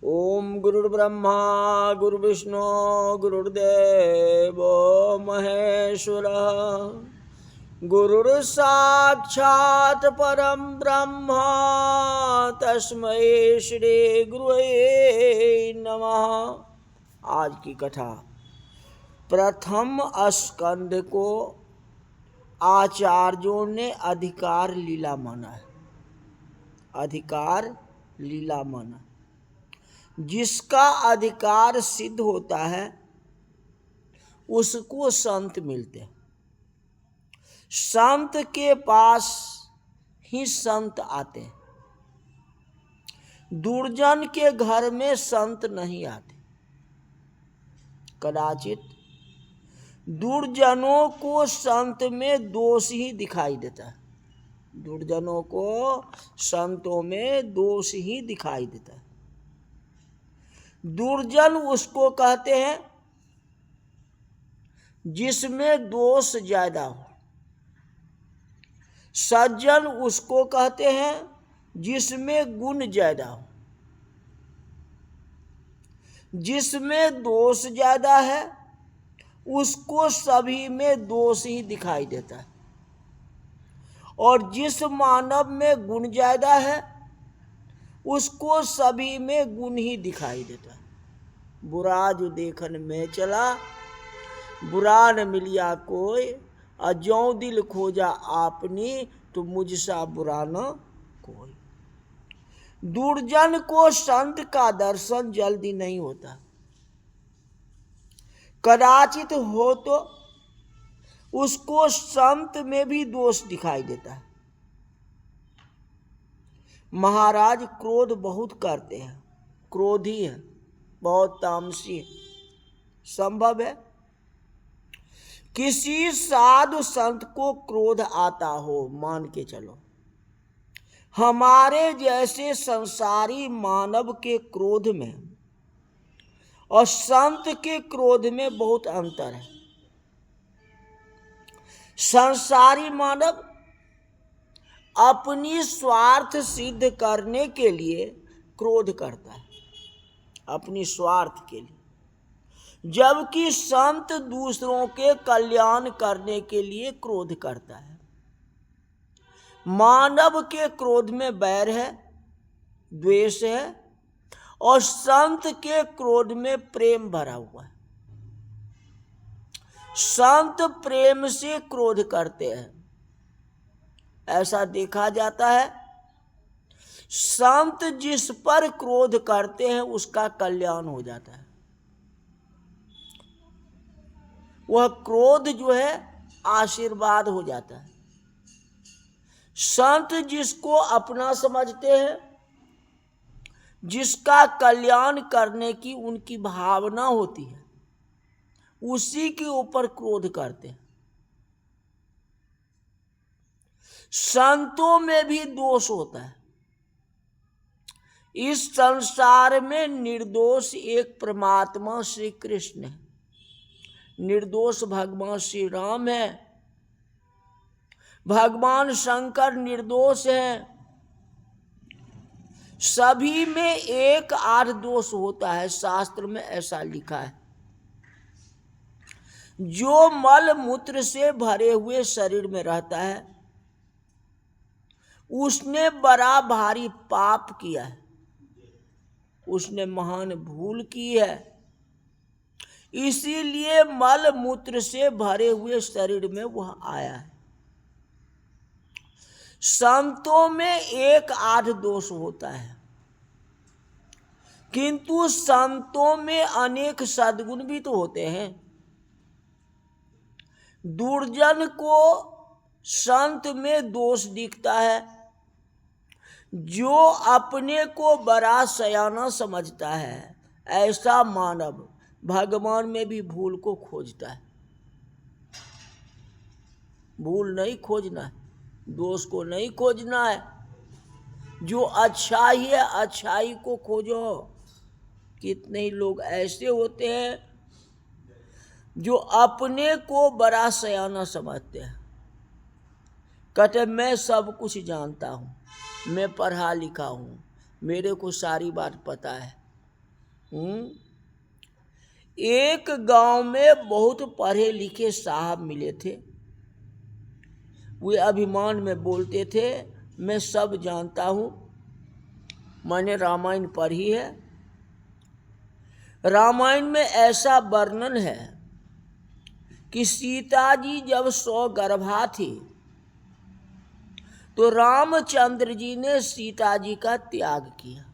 ओम गुरुर्ब्रह्मा गुरुर्विष्णु गुरुर्देव महेश्वरः गुरुर्साक्षात् परम ब्रह्म तस्मै श्री गुरुवे नमः। आज की कथा प्रथम स्कंद को आचार्यों ने अधिकार लीला माना है। अधिकार लीला माना, जिसका अधिकार सिद्ध होता है उसको संत मिलते हैं। संत के पास ही संत आते हैं। दुर्जन के घर में संत नहीं आते। कदाचित दुर्जनों को संत में दोष ही दिखाई देता है। दुर्जनों को संतों में दोष ही दिखाई देता है। दुर्जन उसको कहते हैं जिसमें दोष ज्यादा हो। सज्जन उसको कहते हैं जिसमें गुण ज्यादा हो। जिसमें दोष ज्यादा है उसको सभी में दोष ही दिखाई देता है, और जिस मानव में गुण ज्यादा है उसको सभी में गुण ही दिखाई देता है। बुरा जो देखन में चला, बुरा न मिलिया कोई, अजौ दिल खोजा आपनी, तो मुझसा बुरा न कोई। दुर्जन को संत का दर्शन जल्दी नहीं होता। कदाचित हो तो उसको संत में भी दोष दिखाई देता है। महाराज क्रोध बहुत करते हैं, क्रोधी है, बहुत तामसी है। संभव है किसी साधु संत को क्रोध आता हो, मान के चलो। हमारे जैसे संसारी मानव के क्रोध में और संत के क्रोध में बहुत अंतर है। संसारी मानव अपनी स्वार्थ सिद्ध करने के लिए क्रोध करता है, अपनी स्वार्थ के लिए, जबकि संत दूसरों के कल्याण करने के लिए क्रोध करता है। मानव के क्रोध में बैर है, द्वेष है, और संत के क्रोध में प्रेम भरा हुआ है। संत प्रेम से क्रोध करते हैं। ऐसा देखा जाता है संत जिस पर क्रोध करते हैं उसका कल्याण हो जाता है। वह क्रोध जो है आशीर्वाद हो जाता है। संत जिसको अपना समझते हैं, जिसका कल्याण करने की उनकी भावना होती है, उसी के ऊपर क्रोध करते हैं। संतों में भी दोष होता है। इस संसार में निर्दोष एक परमात्मा श्री कृष्ण है, निर्दोष भगवान श्री राम है, भगवान शंकर निर्दोष है। सभी में एक आध दोष होता है, शास्त्र में ऐसा लिखा है। जो मल मूत्र से भरे हुए शरीर में रहता है उसने बड़ा भारी पाप किया है, उसने महान भूल की है। इसीलिए मल मूत्र से भरे हुए शरीर में वह आया है। संतों में एक आध दोष होता है, किंतु संतों में अनेक सद्गुण भी तो होते हैं। दुर्जन को संत में दोष दिखता है। जो अपने को बड़ा सयाना समझता है, ऐसा मानव भगवान में भी भूल को खोजता है। भूल नहीं खोजना है, दोष को नहीं खोजना है। जो अच्छाई है अच्छाई को खोजो। कितने ही लोग ऐसे होते हैं जो अपने को बड़ा सयाना समझते हैं। कहते मैं सब कुछ जानता हूँ, मैं पढ़ा लिखा हूँ, मेरे को सारी बात पता है। एक गांव में बहुत पढ़े लिखे साहब मिले थे। वे अभिमान में बोलते थे, मैं सब जानता हूं, मैंने रामायण पढ़ी है। रामायण में ऐसा वर्णन है कि सीता जी जब सौगर्भा थी तो रामचंद्र जी ने सीता जी का त्याग किया।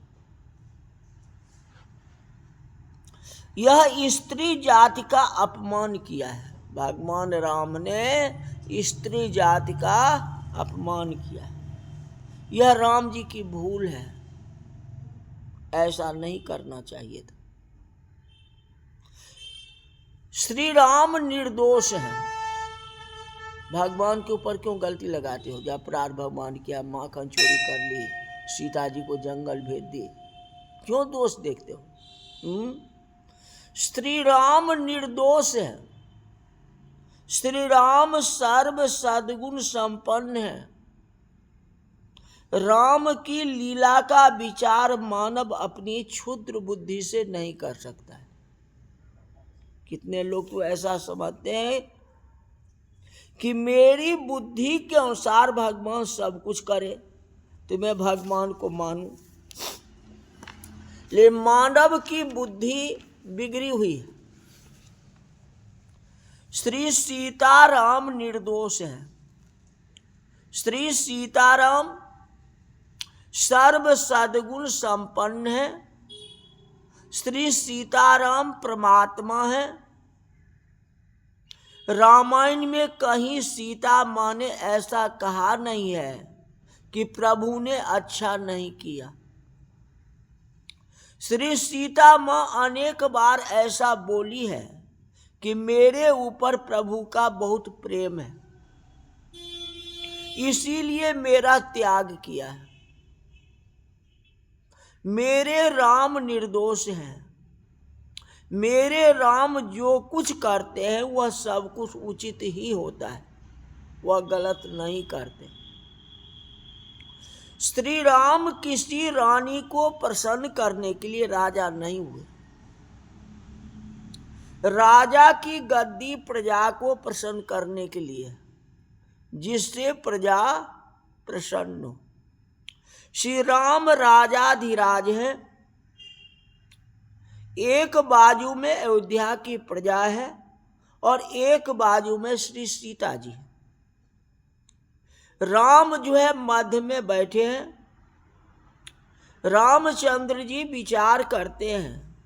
यह स्त्री जाति का अपमान किया है। भगवान राम ने स्त्री जाति का अपमान किया है। यह राम जी की भूल है, ऐसा नहीं करना चाहिए था। श्री राम निर्दोष है, भगवान के ऊपर क्यों गलती लगाते हो? जब अपराध भगवान किया, माखन चोरी कर ली, सीता जी को जंगल भेज दी, क्यों दोष देखते हो? श्री राम निर्दोष है। श्री राम सर्व सद्गुण संपन्न है। राम की लीला का विचार मानव अपनी क्षुद्र बुद्धि से नहीं कर सकता है। कितने लोग तो ऐसा समझते हैं कि मेरी बुद्धि के अनुसार भगवान सब कुछ करे तो मैं भगवान को मानूं। लेकिन मानव की बुद्धि बिगड़ी हुई है। श्री सीताराम निर्दोष है। श्री सीताराम सर्व सद्गुण संपन्न है। श्री सीताराम परमात्मा है। रामायण में कहीं सीता माँ ने ऐसा कहा नहीं है कि प्रभु ने अच्छा नहीं किया। श्री सीता माँ अनेक बार ऐसा बोली है कि मेरे ऊपर प्रभु का बहुत प्रेम है, इसीलिए मेरा त्याग किया है। मेरे राम निर्दोष हैं। मेरे राम जो कुछ करते हैं वह सब कुछ उचित ही होता है, वह गलत नहीं करते। श्री राम किसी रानी को प्रसन्न करने के लिए राजा नहीं हुए। राजा की गद्दी प्रजा को प्रसन्न करने के लिए, जिससे प्रजा प्रसन्न हो। श्री राम राजाधिराज है। एक बाजू में अयोध्या की प्रजा है और एक बाजू में श्री सीता जी है। राम जो है मध्य में बैठे हैं। रामचंद्र जी विचार करते हैं,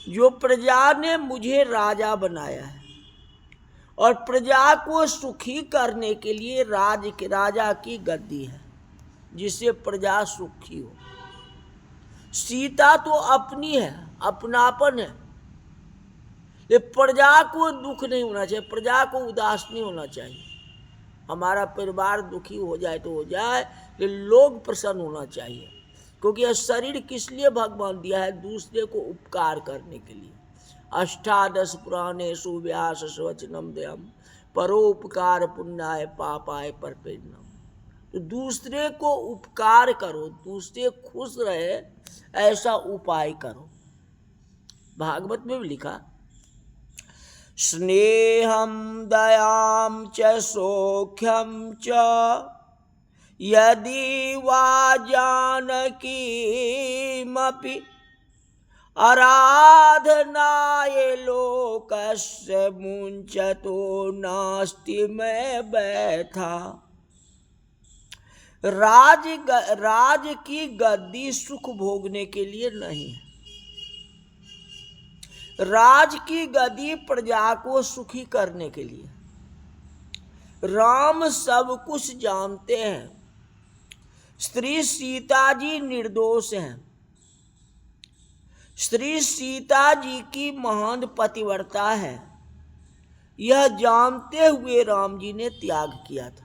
जो प्रजा ने मुझे राजा बनाया है और प्रजा को सुखी करने के लिए राजा की गद्दी है, जिससे प्रजा सुखी हो। सीता तो अपनी है, अपनापन है। ये प्रजा को दुख नहीं होना चाहिए, प्रजा को उदास नहीं होना चाहिए। हमारा परिवार दुखी हो जाए तो हो जाए, लेकिन लोग प्रसन्न होना चाहिए, क्योंकि यह शरीर किस लिए भगवान दिया है? दूसरे को उपकार करने के लिए। अष्टादश पुराणेषु व्यास स्वचनम दयम परोपकार पुण्याय पापाय परपेन्नम। तो दूसरे को उपकार करो, दूसरे खुश रहे, ऐसा उपाय करो। भागवत में भी लिखा, स्नेहम दयाम च सौख्यम च यदि वा जानकीमपि आराधनाय लोकस्य मुंचतो नास्ति में बैठा। राज की गद्दी सुख भोगने के लिए नहीं है। राज की गद्दी प्रजा को सुखी करने के लिए। राम सब कुछ जानते हैं। श्री सीता जी निर्दोष हैं। श्री सीता जी की महान पतिव्रता है, यह जानते हुए राम जी ने त्याग किया था।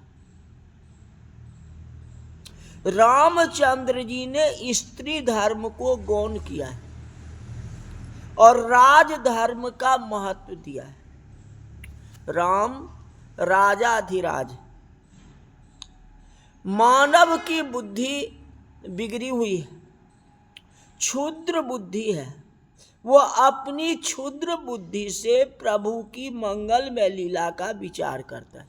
रामचंद्र जी ने स्त्री धर्म को गौण किया है और राज धर्म का महत्व दिया है। राम राजाधिराज। मानव की बुद्धि बिगड़ी हुई है। क्षुद्र बुद्धि है, वो अपनी क्षुद्र बुद्धि से प्रभु की मंगल में लीला का विचार करता है।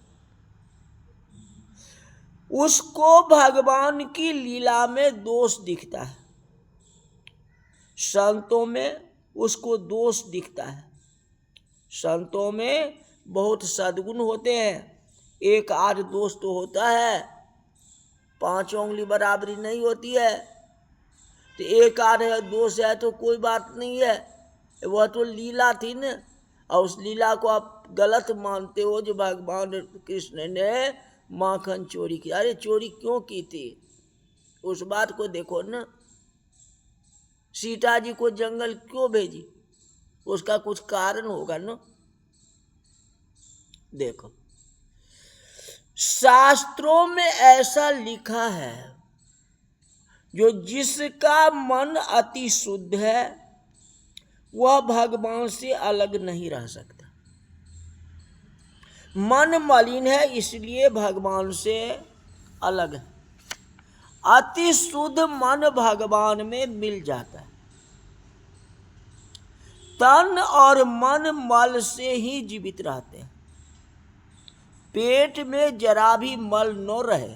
उसको भगवान की लीला में दोष दिखता है, संतों में उसको दोष दिखता है। संतों में बहुत सद्गुण होते हैं, एक आध दोष तो होता है, 5 उंगली बराबरी नहीं होती है। तो एक आध दोष है तो कोई बात नहीं है, वह तो लीला थी न, और उस लीला को आप गलत मानते हो। जो भगवान कृष्ण ने माखन चोरी की, अरे चोरी क्यों की थी उस बात को देखो न। सीता जी को जंगल क्यों भेजी, उसका कुछ कारण होगा न। देखो शास्त्रों में ऐसा लिखा है, जो जिसका मन अति शुद्ध है वह भगवान से अलग नहीं रह सकता। मन मलिन है इसलिए भगवान से अलग है। अति शुद्ध मन भगवान में मिल जाता है। तन और मन मल से ही जीवित रहते हैं। पेट में जरा भी मल न रहे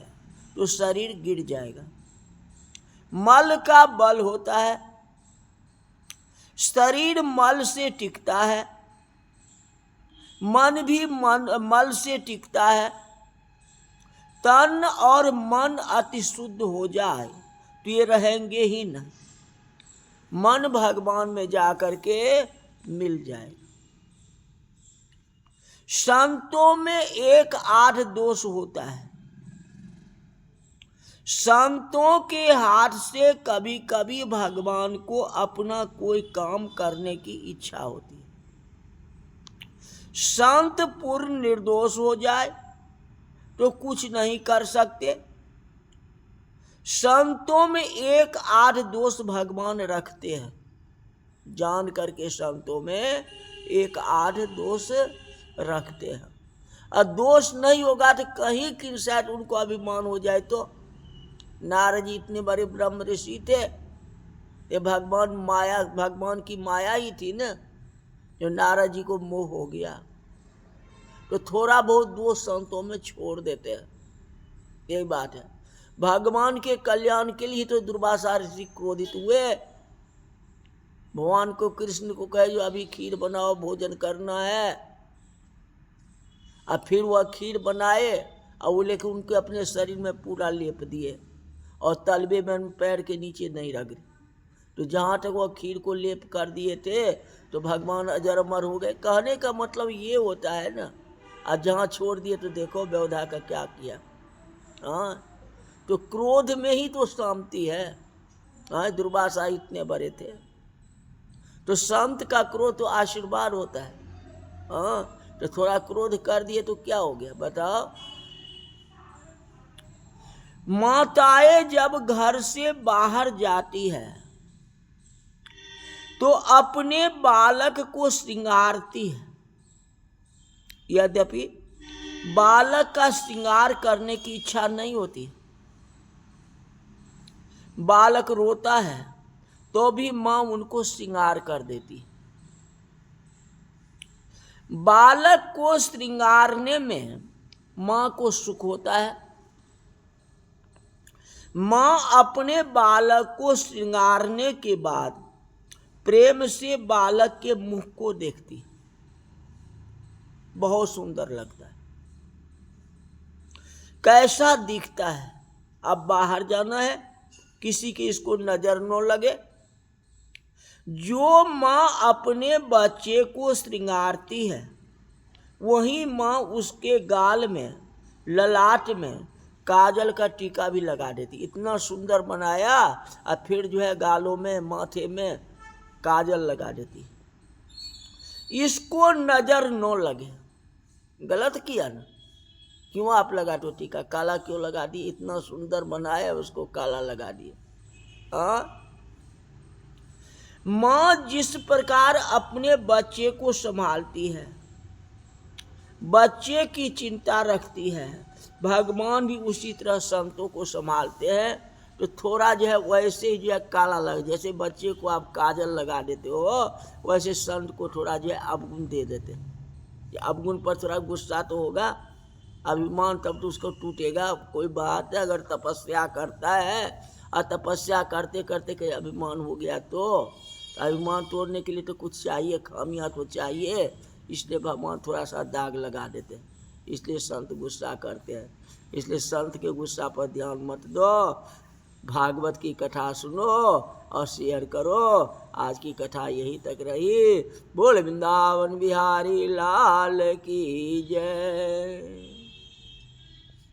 तो शरीर गिर जाएगा। मल का बल होता है, शरीर मल से टिकता है, मन भी मल से टिकता है। तन और मन अति शुद्ध हो जाए तो ये रहेंगे ही न, मन भगवान में जाकर के मिल जाए। संतों में एक आध दोष होता है। संतों के हाथ से कभी कभी भगवान को अपना कोई काम करने की इच्छा होती है। संत पूर्ण निर्दोष हो जाए तो कुछ नहीं कर सकते। संतों में एक आध दोष भगवान रखते हैं, जान करके संतों में एक आध दोष रखते हैं। और दोष नहीं होगा तो कहीं कि शायद उनको अभिमान हो जाए। तो नारद जी इतने बड़े ब्रह्म ऋषि थे, ये भगवान की माया ही थी न, जो नारद जी को मोह हो गया। तो थोड़ा बहुत दोष संतों में छोड़ देते हैं, यही बात है। भगवान के कल्याण के लिए तो दुर्वासा ऋषि क्रोधित हुए। भगवान को कृष्ण को कहे जो अभी खीर बनाओ, भोजन करना है। अब फिर वह खीर बनाए और वो लेकर उनके अपने शरीर में पूरा लेप दिए और तलबे में पैर के नीचे नहीं रख गए। तो जहाँ तक वह खीर को लेप कर दिए थे तो भगवान अजर अमर हो गए। कहने का मतलब ये होता है ना, और जहाँ छोड़ दिए तो देखो व्यवधा का क्या किया। हाँ, तो क्रोध में ही तो शांति है। हाँ, दुर्वासा इतने बड़े थे। तो संत का क्रोध तो आशीर्वाद होता है। हाँ, तो थोड़ा क्रोध कर दिए तो क्या हो गया बताओ। माताएं जब घर से बाहर जाती है तो अपने बालक को श्रृंगारती है। यद्यपि बालक का श्रृंगार करने की इच्छा नहीं होती, बालक रोता है तो भी मां उनको श्रृंगार कर देती। बालक को श्रृंगारने में मां को सुख होता है। मां अपने बालक को श्रृंगारने के बाद प्रेम से बालक के मुख को देखती, बहुत सुंदर लगता है। कैसा दिखता है। अब बाहर जाना है, किसी के इसको नजर न लगे। जो माँ अपने बच्चे को श्रृंगारती है वही माँ उसके गाल में, ललाट में काजल का टीका भी लगा देती। इतना सुंदर बनाया और फिर जो है गालों में, माथे में काजल लगा देती। इसको नजर न लगे। गलत किया ना, क्यों आप लगा दो टीका, काला क्यों लगा दिए। इतना सुंदर बनाया उसको काला लगा दिए। हाँ, माँ जिस प्रकार अपने बच्चे को संभालती है, बच्चे की चिंता रखती है, भगवान भी उसी तरह संतों को संभालते हैं। तो थोड़ा जो है वैसे ही जो है काला लग, जैसे बच्चे को आप काजल लगा देते हो वैसे संत को थोड़ा जो है अवगुण दे देते। अवगुण पर थोड़ा गुस्सा तो होगा, अभिमान तब तो उसको टूटेगा। कोई बात है, अगर तपस्या करता है और तपस्या करते करते कहीं अभिमान हो गया तो अभिमान तोड़ने के लिए तो कुछ चाहिए, खामियां तो चाहिए, इसलिए भगवान थोड़ा सा दाग लगा देते हैं, इसलिए संत गुस्सा करते हैं। इसलिए संत के गुस्सा पर ध्यान मत दो, भागवत की कथा सुनो और शेयर करो। आज की कथा यही तक रही। बोल वृंदावन बिहारी लाल की जय।